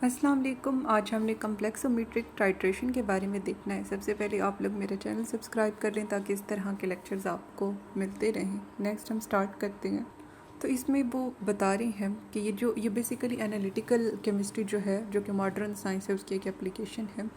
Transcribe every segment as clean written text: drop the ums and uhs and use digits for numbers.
अस्सलाम वालेकुम। आज हमने कम्प्लेक्सोमीट्रिक टाइट्रेशन के बारे में देखना है। सबसे पहले आप लोग मेरा चैनल सब्सक्राइब कर लें ताकि इस तरह के लेक्चर्स आपको मिलते रहें। नेक्स्ट हम स्टार्ट करते हैं। तो इसमें वो बता रहे हैं कि ये बेसिकली एनालिटिकल केमिस्ट्री जो है, जो कि मॉडर्न साइंस है, उसकी एक एप्लीकेशन है।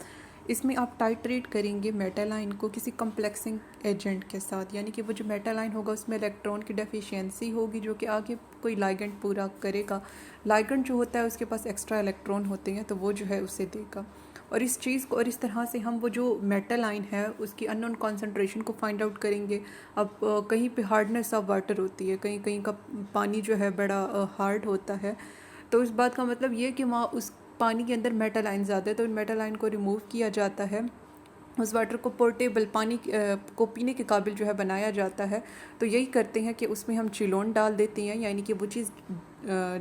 इसमें आप टाइट्रेट करेंगे मेटल आयन को किसी कम्प्लेक्सिंग एजेंट के साथ, यानी कि वो जो मेटल आयन होगा उसमें इलेक्ट्रॉन की डेफिशिएंसी होगी जो कि आगे कोई लाइगेंड पूरा करेगा। लाइगेंड जो होता है उसके पास एक्स्ट्रा इलेक्ट्रॉन होते हैं, तो वो जो है उसे देगा। और इस चीज़ को और इस तरह से हम वो जो मेटल आयन है उसकी अननोन कॉन्सेंट्रेशन को फाइंड आउट करेंगे। अब कहीं पे हार्डनेस ऑफ वाटर होती है, कहीं कहीं का पानी जो है बड़ा हार्ड होता है। तो इस बात का मतलब ये है कि वहाँ उस पानी के अंदर मेटल आयन ज़्यादा है, तो इन मेटल आयन को रिमूव किया जाता है। उस वाटर को पोर्टेबल पानी को पीने के काबिल जो है बनाया जाता है। तो यही करते हैं कि उसमें हम चिलोन डाल देते हैं, यानी कि वो चीज़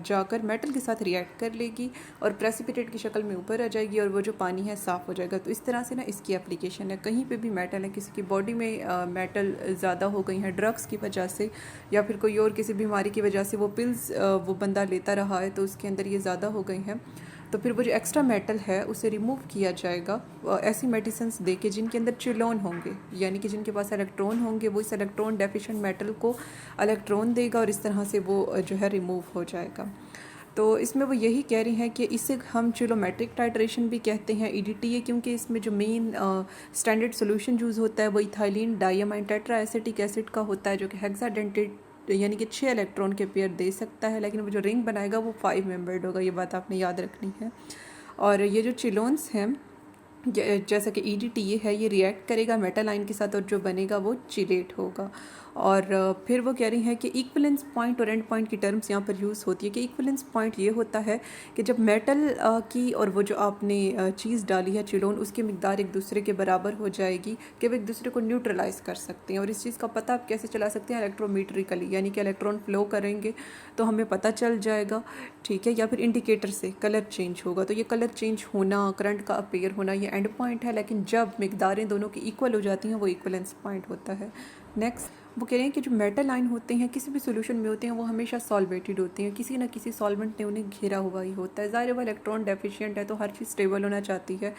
जाकर मेटल के साथ रिएक्ट कर लेगी और प्रेसिपिटेट की शक्ल में ऊपर आ जाएगी और वो जो पानी है साफ़ हो जाएगा। तो इस तरह से ना इसकी एप्लीकेशन है। कहीं पे भी मेटल है, किसी की बॉडी में मेटल ज़्यादा हो गई हैं ड्रग्स की वजह से या फिर कोई और किसी बीमारी की वजह से वो पिल्स वो बंदा लेता रहा है तो उसके अंदर ये ज़्यादा हो गई हैं, तो फिर वो जो एक्स्ट्रा मेटल है उसे रिमूव किया जाएगा ऐसी मेडिसिन्स दे के जिनके अंदर चिलोन होंगे, यानी कि जिनके पास इलेक्ट्रॉन होंगे। वो इस इलेक्ट्रॉन डेफिशिएंट मेटल को इलेक्ट्रॉन देगा और इस तरह से वो जो है रिमूव हो जाएगा। तो इसमें वो यही कह रही हैं कि इसे हम चिलोमेट्रिक टाइट्रेशन भी कहते हैं, ईडीटीए, क्योंकि इसमें जो मेन स्टैंडर्ड सोल्यूशन यूज़ होता है वो ethylene diamine tetra acetic acid का होता है, जो कि हेक्साडेंटेट यानी कि 6 इलेक्ट्रॉन के पेयर दे सकता है, लेकिन वो जो रिंग बनाएगा वो 5 मेंबर्ड होगा। ये बात आपने याद रखनी है। और ये जो चिलोन्स हैं जैसा कि ईडीटीए है, ये रिएक्ट करेगा मेटल आयन के साथ और जो बनेगा वो चिलेट होगा। और फिर वो कह रही हैं कि इक्वलेंस पॉइंट और एंड पॉइंट की टर्म्स यहाँ पर यूज़ होती है। कि इक्वलेंस पॉइंट ये होता है कि जब मेटल की और वो जो आपने चीज़ डाली है चिलोन, उसकी मिकदार एक दूसरे के बराबर हो जाएगी कि वो एक दूसरे को न्यूट्रलाइज कर सकते हैं। और इस चीज़ का पता आप कैसे चला सकते हैं? इलेक्ट्रोमीट्रिकली, यानी कि इलेक्ट्रॉन फ्लो करेंगे तो हमें पता चल जाएगा, ठीक है। या फिर इंडिकेटर से कलर चेंज होगा, तो ये कलर चेंज होना, करंट का अपेयर होना, ये एंड पॉइंट है। लेकिन जब मिकदारें दोनों की इक्वल हो जाती हैं वो इक्वलेंस पॉइंट होता है। नेक्स्ट वो कह रहे हैं कि जो मेटल आयन होते हैं किसी भी सोल्यूशन में होते हैं वो हमेशा सॉल्वेटेड होते हैं, किसी ना किसी सॉल्वेंट ने उन्हें घेरा हुआ ही होता है। ज़ाहिर है इलेक्ट्रॉन डेफिशिएंट है तो हर चीज़ स्टेबल होना चाहती है,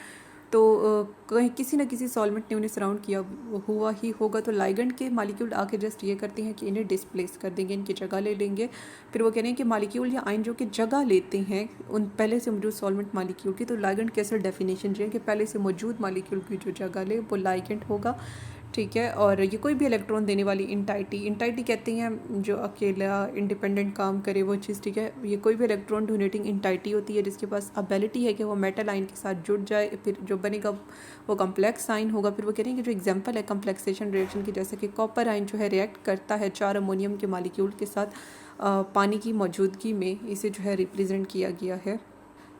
तो कहीं किसी ना किसी सॉल्वेंट ने उन्हें सराउंड किया हुआ ही होगा। तो लाइगेंड के मालिक्यूल आके जस्ट ये करते हैं कि इन्हें डिस्प्लेस कर देंगे, इनकी जगह ले लेंगे। फिर वो कह रहे हैं कि मालिक्यूल या आयन जो कि जगह लेते हैं उन पहले से मौजूद सॉल्वेंट मालिक्यूल की, तो लाइगेंड की असल डेफिनेशन जो है कि पहले से मौजूद मालिक्यूल की जो जगह ले वो लाइगेंड होगा, ठीक है। और ये कोई भी इलेक्ट्रॉन देने वाली इंटाइटी कहते हैं जो अकेला इंडिपेंडेंट काम करे वो चीज़, ठीक है। ये कोई भी इलेक्ट्रॉन डोनेटिंग इंटाइटी होती है जिसके पास एबिलिटी है कि वो मेटल आयन के साथ जुड़ जाए, फिर जो बनेगा वो कम्प्लेक्स आयन होगा। फिर वो कह रहे हैं कि जो एग्जांपल है कम्प्लेक्सेशन रिएक्शन की, जैसे कि कॉपर आयन जो है रिएक्ट करता है 4 अमोनियम के मालिक्यूल के साथ पानी की मौजूदगी में, इसे जो है रिप्रेजेंट किया गया है।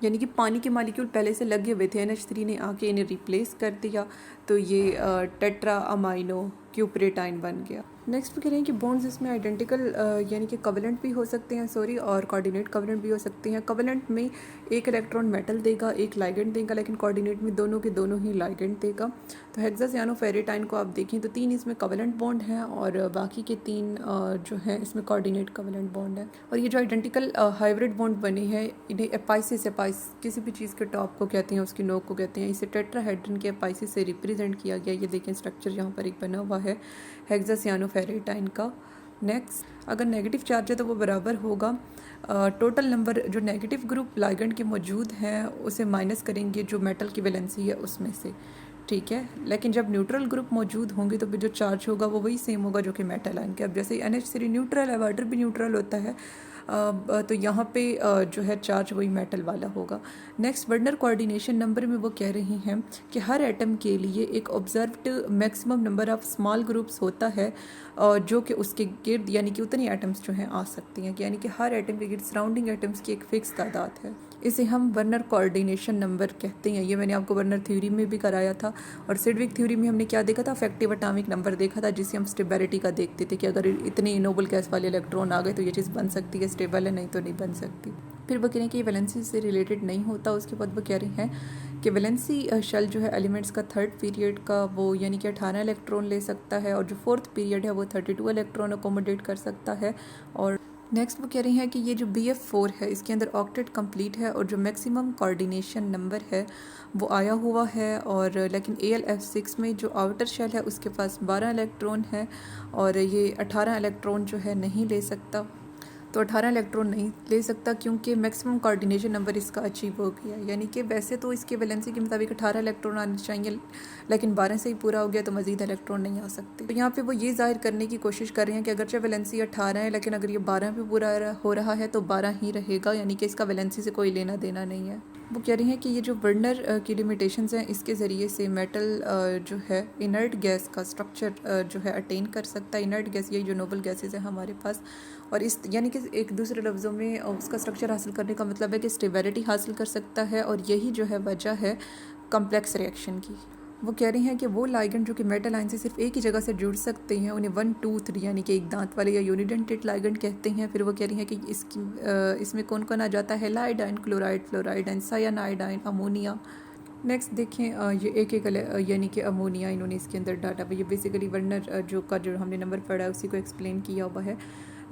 यानी कि पानी के मालिक्यूल पहले से लगे हुए थे, NH3 ने आके इन्हें रिप्लेस कर दिया, तो ये टेट्रा अमाइनो क्यूपरेटाइन बन गया। नेक्स्ट कह रहे हैं कि बॉन्ड्स इसमें आइडेंटिकल यानी कि कवलेंट भी हो सकते हैं, और कोऑर्डिनेट कवलेंट भी हो सकते हैं। कवलेंट में एक इलेक्ट्रॉन मेटल देगा, एक लाइगेंड देगा, लेकिन कोऑर्डिनेट में दोनों के दोनों ही लाइगेंड देगा। तो हेक्सासियानोफेरेटाइन को आप देखें तो 3 इसमें कवलेंट बॉन्ड हैं और बाकी के 3 जो हैं इसमें कोऑर्डिनेट कवलेंट बॉन्ड है। और ये जो आइडेंटिकल हाइब्रिड बॉन्ड बने हैं इन्हें एपाइसिस किसी भी चीज़ के टॉप को कहते हैं, उसकी नोक को कहते हैं। इसे टेट्राहेड्रन के एपाइसिस से रिप्रेजेंट किया गया। ये देखें स्ट्रक्चर यहाँ पर एक बना हुआ है हेक्सासियानोफेरेटाइन का। नेक्स्ट अगर नेगेटिव चार्ज है तो वो बराबर होगा टोटल नंबर जो नेगेटिव ग्रुप लाइगेंड के मौजूद हैं उसे माइनस करेंगे जो मेटल की वैलेंसी है उसमें से, ठीक है। लेकिन जब न्यूट्रल ग्रुप मौजूद होंगे तो फिर जो चार्ज होगा वो वही सेम होगा जो कि मेटल आयन के। अब जैसे NH3 न्यूट्रल है, वाटर भी न्यूट्रल होता है, तो यहाँ पे जो है चार्ज वही मेटल वाला होगा। नेक्स्ट वर्नर कोऑर्डिनेशन नंबर में वो कह रही हैं कि हर एटम के लिए एक observed maximum number of small groups होता है जो कि उसके गिर्द यानी कि उतनी एटम्स जो हैं आ सकती हैं, यानी कि हर एटम के गिर्द सराउंडिंग एटम्स की एक फ़िक्स तादाद है। इसे हम वर्नर कोऑर्डिनेशन नंबर कहते हैं। ये मैंने आपको वर्नर थ्योरी में भी कराया था। और सिडविक थ्योरी में हमने क्या देखा था? इफेक्टिव एटॉमिक नंबर देखा था, जिसे हम स्टेबिलिटी का देखते थे कि अगर इतने नोबल गैस वाले इलेक्ट्रॉन आ गए तो ये चीज़ बन सकती है, स्टेबल है, नहीं तो नहीं बन सकती। फिर वो कह रहे हैं कि ये वैलेंसी से रिलेटेड नहीं होता। उसके बाद वो कह रही हैं कि वैलेंसी शेल जो है एलिमेंट्स का थर्ड पीरियड का वो यानी कि 18 इलेक्ट्रॉन ले सकता है और जो फोर्थ पीरियड है वो 32 इलेक्ट्रॉन अकोमोडेट कर सकता है। और नेक्स्ट वो कह रही हैं कि ये जो BF4 है इसके अंदर ऑक्टेट कंप्लीट है और जो मैक्सिमम कोऑर्डिनेशन नंबर है वो आया हुआ है, और लेकिन AlF6 में जो आउटर शेल है उसके पास 12 इलेक्ट्रॉन है और ये 18 इलेक्ट्रॉन जो है नहीं ले सकता। तो 18 इलेक्ट्रॉन नहीं ले सकता क्योंकि मैक्सिमम कोऑर्डिनेशन नंबर इसका अचीव हो गया, यानी कि वैसे तो इसके वैलेंसी के मुताबिक 18 इलेक्ट्रॉन आने चाहिए, लेकिन 12 से ही पूरा हो गया तो मज़ीद इलेक्ट्रॉन नहीं आ सकते। तो यहाँ पे वो ये जाहिर करने की कोशिश कर रहे हैं कि अगरचे वैलेंसी 18 है लेकिन अगर ये 12 पे पूरा हो रहा है तो 12 ही रहेगा, यानी कि इसका वैलेंसी से कोई लेना देना नहीं है। वो कह रही हैं कि ये जो वर्नर की लिमिटेशंस हैं इसके ज़रिए से मेटल जो है इनर्ट गैस का स्ट्रक्चर जो है अटेन कर सकता है। इनर्ट गैस यही जो नोबल गैसेज है हमारे पास, और इस यानी कि एक दूसरे लफ्ज़ों में उसका स्ट्रक्चर हासिल करने का मतलब है कि स्टेबिलिटी हासिल कर सकता है, और यही जो है वजह है कम्प्लेक्स रिएक्शन की। वो कह रही हैं कि वो लाइगेंड जो कि मेटल आयन से सिर्फ एक ही जगह से जुड़ सकते हैं उन्हें 1, 2, 3 यानी कि एक दांत वाले या यूनिडेंटेड लाइगेंड कहते हैं। फिर वो कह रही हैं कि इसमें कौन कौन आ जाता है, halide ion, chloride, fluoride ion, cyanide ion, ammonia. Next देखें ये एक यानी कि अमोनिया इन्होंने इसके अंदर डाटा ये बेसिकली वर्नर जो हमने नंबर पढ़ा है उसी को एक्सप्लेन किया हुआ है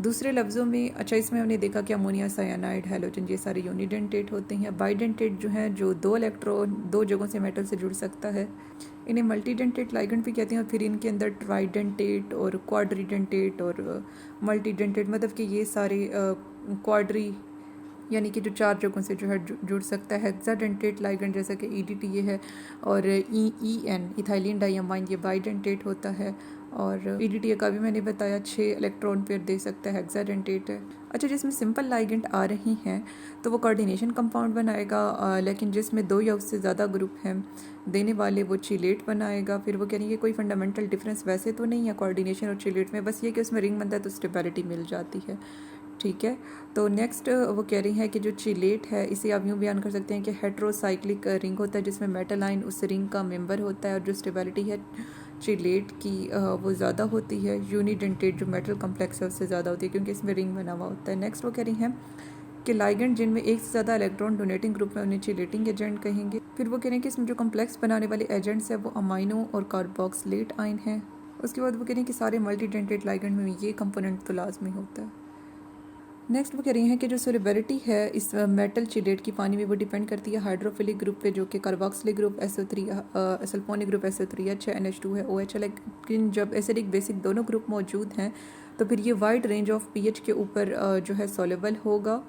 दूसरे लफ्ज़ों में। अच्छा, इसमें हमने देखा कि अमोनिया, साइनाइड, हैलोजन ये सारे यूनिडेंटेट होते हैं। बाइडेंटेट जो है जो 2 इलेक्ट्रॉन 2 जगहों से मेटल से जुड़ सकता है, इन्हें मल्टीडेंटेट लाइगेंड भी कहते हैं। और फिर इनके अंदर ट्राइडेंटेट और क्वाड्रीडेंटेट और मल्टीडेंटेट मतलब कि ये सारे क्वाड्री यानी कि जो 4 जगहों से जो है जुड़ सकता है। हेक्साडेंटेट लाइगेंड जैसा कि EDTA है, और EN इथाइलिन डाइअमाइन ये बाइडेंटेट होता है, और EDTA का भी मैंने बताया 6 इलेक्ट्रॉन पेयर दे सकता है, हेक्साडेंटेट है। अच्छा, जिसमें सिंपल लाइगेंड आ रही हैं तो वो कोऑर्डिनेशन कंपाउंड बनाएगा, लेकिन जिसमें 2 या उससे ज़्यादा ग्रुप हैं देने वाले वो चिलेट बनाएगा। फिर वो कह रही है कोई फंडामेंटल डिफरेंस वैसे तो नहीं है कोऑर्डिनेशन और चिलेट में, बस ये कि उसमें रिंग बनता है तो स्टेबिलिटी मिल जाती है। ठीक है, तो नेक्स्ट वो कह रही है कि जो चिलेट है इसे आप यूँ बयान कर सकते हैं कि हेट्रोसाइक्लिक रिंग होता है जिसमें मेटल आयन उस रिंग का मेंबर होता है, और जो स्टेबिलिटी है चिलेट की वो ज़्यादा होती है। यूनिडेंटेट जो मेटल कम्प्लेक्स है उससे ज़्यादा होती है क्योंकि इसमें रिंग बना हुआ होता है। नेक्स्ट वो कह रही हैं कि लाइगेंड जिनमें एक से ज़्यादा इलेक्ट्रॉन डोनेटिंग ग्रुप में उन्हें चिलेटिंग एजेंट कहेंगे। फिर वो कह रहे हैं कि इसमें जो कम्प्लेक्स बनाने वाले एजेंट्स हैं वो अमाइनो और कार्बोक्सिलेट आयन हैं। उसके बाद वो कह रही हैं कि सारे मल्टीडेंटेट लाइगेंड में ये कंपोनेंट तो लाजमी होता है। नेक्स्ट वो कह रही हैं कि जो सोलिबिलिटी है इस मेटल चिलेट की पानी में वो डिपेंड करती है हाइड्रोफिलिक ग्रुप पे जो कि carboxylic group SO3 sulphonic group SO3H है, NH2 है, OH है। लेकिन जब एसिडिक बेसिक दोनों ग्रुप मौजूद हैं तो फिर ये वाइड रेंज ऑफ pH के ऊपर जो है सोलेबल होगा।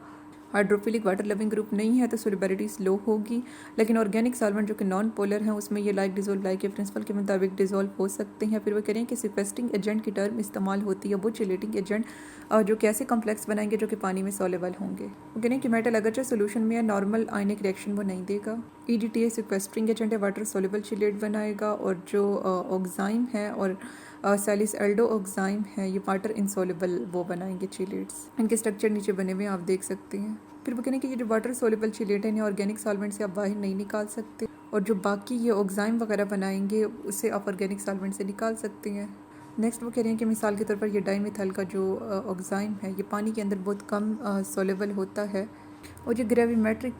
हाइड्रोफिलिक वाटर लविंग ग्रुप नहीं है तो सोलिबिलिटी स्लो होगी, लेकिन ऑर्गेनिक सॉल्वेंट जो कि नॉन पोलर हैं उसमें ये लाइक डिजोल्व लाइक के प्रिंसिपल के मुताबिक डिजोल्व हो सकते हैं। फिर वो कह रहे हैं कि सिक्वेस्टिंग एजेंट की टर्म इस्तेमाल होती है वो चिलेटिंग एजेंट जो कि ऐसे कम्प्लेक्स बनाएंगे जो कि पानी में सोलेबल होंगे। वो कह रहे हैं कि मेटल अगरचे सोल्यूशन में नॉर्मल आयनिक रिएक्शन वो नहीं देगा। EDTA सिक्वेस्ट्रिंग एजेंट है, वाटर सोलेबल चिलेट बनाएगा, और जो ऑक्साइम है और सैलिस एल्डो ऑक्साइम है ये वाटर इंसोलेबल वो बनाएंगे चिलेट्स। इनके स्ट्रक्चर नीचे बने हुए आप देख सकते हैं। फिर वो कहने कि ये जो वाटर सोलेबल चिलेट है इन्हें ऑर्गेनिक सॉल्वेंट से आप बाहर नहीं निकाल सकते, और जो बाकी ये ऑक्साइम वगैरह बनाएंगे उससे आप ऑर्गेनिक सॉल्वेंट से निकाल सकते हैं। नेक्स्ट वो कह रहे हैं कि मिसाल के तौर पर ये डाईमिथाइल का जो ऑक्साइम है ये पानी के अंदर बहुत कम सोलेबल होता है, और जो ग्रेविमेट्रिक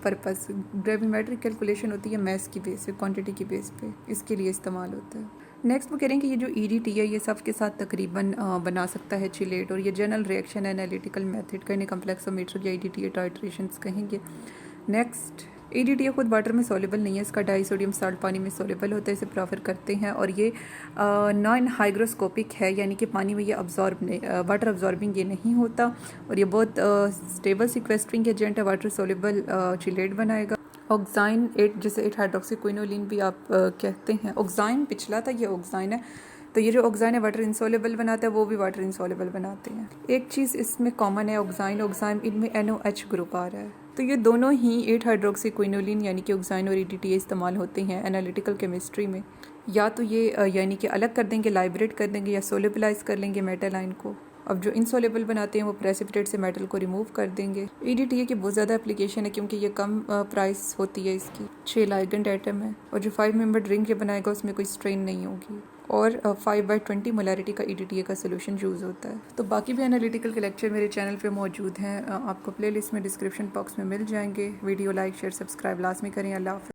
कैलकुलेशन होती है मैस की बेस पे, क्वांटिटी की बेस पे, इसके लिए इस्तेमाल होता है। नेक्स्ट वो कह रहे हैं कि ये जो EDTA है ये सब के साथ तकरीबन बना सकता है चिलेट, और ये जनरल रिएक्शन एनालिटिकल मेथड का इन्हें कम्प्लेक्सोमीटर या EDTA टाइट्रेशंस कहेंगे। नेक्स्ट EDTA खुद वाटर में सोलेबल नहीं है, इसका डाइसोडियम साल्ट पानी में सोलेबल होता है, इसे प्रेफर करते हैं, और ये नॉन हाइग्रोस्कोपिक है यानी कि पानी में ये वाटर अब्जॉर्बिंग ये नहीं होता, और ये बहुत स्टेबल सिक्वेस्ट्रिंग एजेंट है, वाटर सोलेबल चिलेट बनाएगा। ऑक्साइन 8 जैसे 8 हाइड्रोक्सीक्विनोलिन भी आप कहते हैं। ऑक्साइन पिछला था, ये ऑक्साइन है, तो ये जो ऑक्साइन है वाटर इंसोलेबल बनाता है, वो भी वाटर इंसोलेबल बनाते हैं। एक चीज़ इसमें कॉमन है ऑक्साइन इनमें NOH ग्रुप आ रहा है, तो ये दोनों ही 8 हाइड्रोक्सीक्विनोलिन यानी कि ऑक्साइन और EDTA इस्तेमाल होते हैं एनालिटिकल केमिस्ट्री में। या तो ये यानी कि अलग कर देंगे, लाइब्रेट कर देंगे, या सोलेबलाइज कर लेंगे मेटल आयन को। अब जो इनसोलेबल बनाते हैं वो प्रेसिपिटेट से मेटल को रिमूव कर देंगे। EDTA की बहुत ज़्यादा एप्लीकेशन है क्योंकि ये कम प्राइस होती है इसकी, 6 लाइगेंड एटम है, और जो 5 मेंबर रिंग ये बनाएगा उसमें कोई स्ट्रेन नहीं होगी, और 5/20 मोलैरिटी का EDTA का सोल्यूशन यूज़ होता है। तो बाकी भी एनालिटिकल के लेक्चर मेरे चैनल पे मौजूद हैं, आपको प्लेलिस्ट में डिस्क्रिप्शन बॉक्स में मिल जाएंगे। वीडियो लाइक शेयर सब्सक्राइब लाजमी करें। अल्लाह हाफ़िज़।